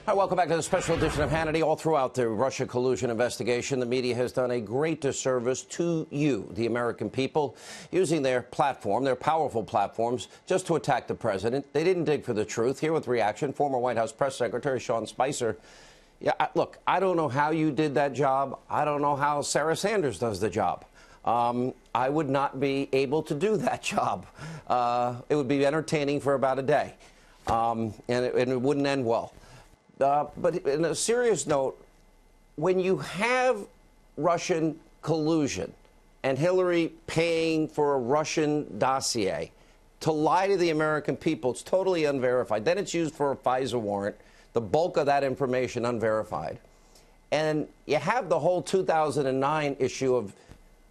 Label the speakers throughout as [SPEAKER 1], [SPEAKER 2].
[SPEAKER 1] Hi, welcome back to the special edition of Hannity. All throughout the Russia collusion investigation, the media has done a great disservice to you, the American people, using their platform, their powerful platforms, just to attack the president. They didn't dig for the truth. Here with reaction, former White House press secretary Sean Spicer. Yeah, look, I don't know how you did that job. I don't know how Sarah Sanders does the job. I would not be able to do that job. It would be entertaining for about a day, and it wouldn't end well. But in a serious note, when you have Russian collusion and Hillary paying for a Russian dossier to lie to the American people, it's totally unverified. Then it's used for a FISA warrant, the bulk of that information unverified. And you have the whole 2009 issue of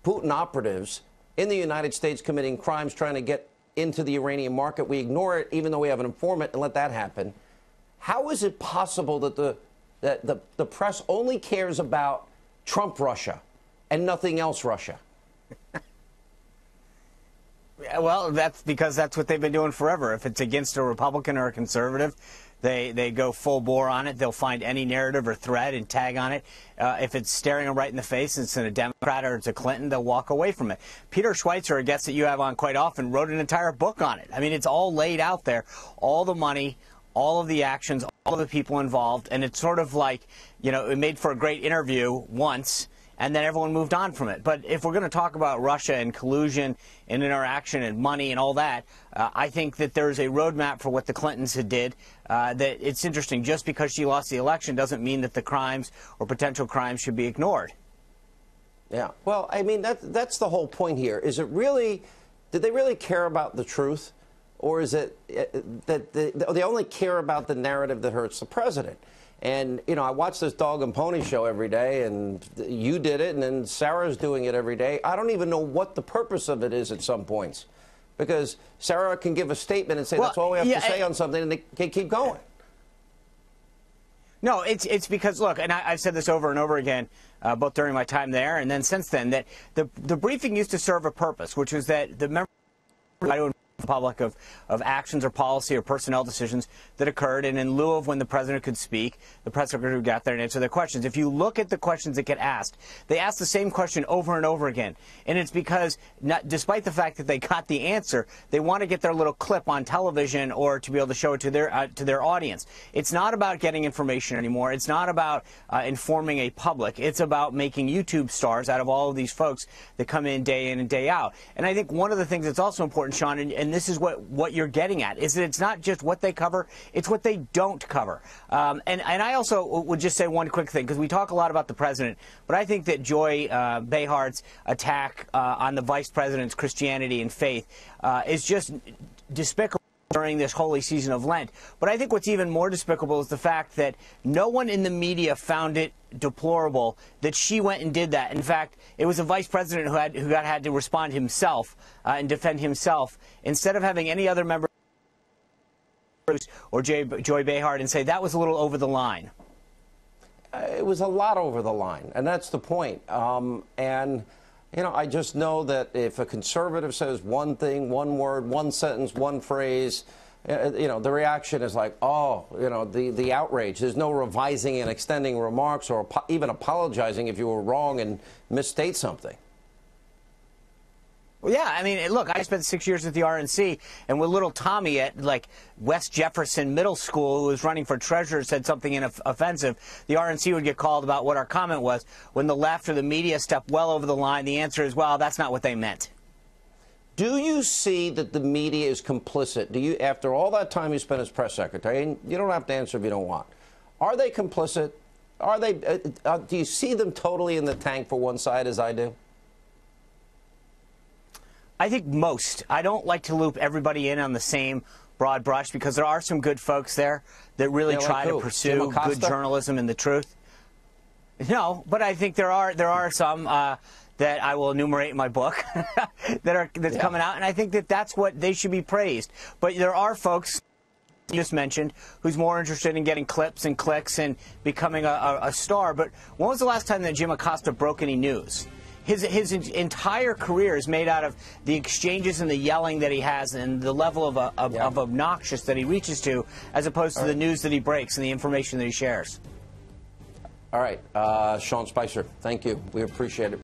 [SPEAKER 1] Putin operatives in the United States committing crimes trying to get into the Iranian market. We ignore it, even though we have an informant, and let that happen. How is it possible that the press only cares about Trump Russia and nothing else Russia?
[SPEAKER 2] Well, that's because that's what they've been doing forever. If it's against a Republican or a conservative, they go full bore on it. They'll find any narrative or thread and tag on it. If it's staring them right in the face and it's a Democrat or it's a Clinton, they'll walk away from it. Peter Schweitzer, a guest that you have on quite often, wrote an entire book on it. I mean, it's all laid out there. All the money, all of the actions, all of the people involved, and it's sort of like, you know, it made for a great interview once, and then everyone moved on from it. But if we're going to talk about Russia and collusion and interaction and money and all that, I think that there's a roadmap for what the Clintons had did. That it's interesting. Just because she lost the election doesn't mean that the crimes or potential crimes should be ignored.
[SPEAKER 1] Yeah. Well, I mean, that's the whole point here. Is it really, did they really care about the truth? Or is it that they only care about the narrative that hurts the president? And, you know, I watch this dog and pony show every day, and you did it, and then Sarah's doing it every day. I don't even know what the purpose of it is at some points, because Sarah can give a statement and say, well, that's all we have to say on something, and they can keep going.
[SPEAKER 2] No, it's because, look, and I've said this over and over again, both during my time there and then since then, that the briefing used to serve a purpose, which was that the members public of actions or policy or personnel decisions that occurred, and in lieu of when the president could speak, the press secretary would get there and answer their questions. If you look at the questions that get asked, they ask the same question over and over again, and it's because, despite the fact that they got the answer, they want to get their little clip on television or to be able to show it to their audience. It's not about getting information anymore. It's not about informing a public. It's about making YouTube stars out of all of these folks that come in and day out. And I think one of the things that's also important, Sean, and this is what you're getting at, is that it's not just what they cover, it's what they don't cover. And I also would just say one quick thing, because we talk a lot about the president, but I think that Joy Behar's attack on the vice president's Christianity and faith is just despicable during this holy season of Lent. But I think what's even more despicable is the fact that no one in the media found it deplorable that she went and did that. In fact, it was a vice president who had to respond himself and defend himself, instead of having any other member or Joy Behar and say that was a little over the line.
[SPEAKER 1] It was a lot over the line, and that's the point. And you know, I just know that if a conservative says one thing, one word, one sentence, one phrase, you know, the reaction is like, oh, you know, the outrage. There's no revising and extending remarks or even apologizing if you were wrong and misstate something.
[SPEAKER 2] Well, yeah, I mean, look, I spent 6 years at the RNC, and when little Tommy at, like, West Jefferson Middle School, who was running for treasurer, said something offensive, the RNC would get called about what our comment was. When the left or the media stepped well over the line, the answer is, well, that's not what they meant.
[SPEAKER 1] Do you see that the media is complicit? Do you, after all that time you spent as press secretary, and you don't have to answer if you don't want, are they complicit? Are they? Do you see them totally in the tank for one side, as I do?
[SPEAKER 2] I think most. I don't like to loop everybody in on the same broad brush, because there are some good folks there that really try to pursue good journalism and the truth. No, but I think there are some that I will enumerate in my book that's coming out, and I think that's what they should be praised. But there are folks you just mentioned who's more interested in getting clips and clicks and becoming a star. But when was the last time that Jim Acosta broke any news? his entire career is made out of the exchanges and the yelling that he has and the level of obnoxious that he reaches to, as opposed to the news that he breaks and the information that he shares.
[SPEAKER 1] All right, Sean Spicer, thank you. We appreciate it.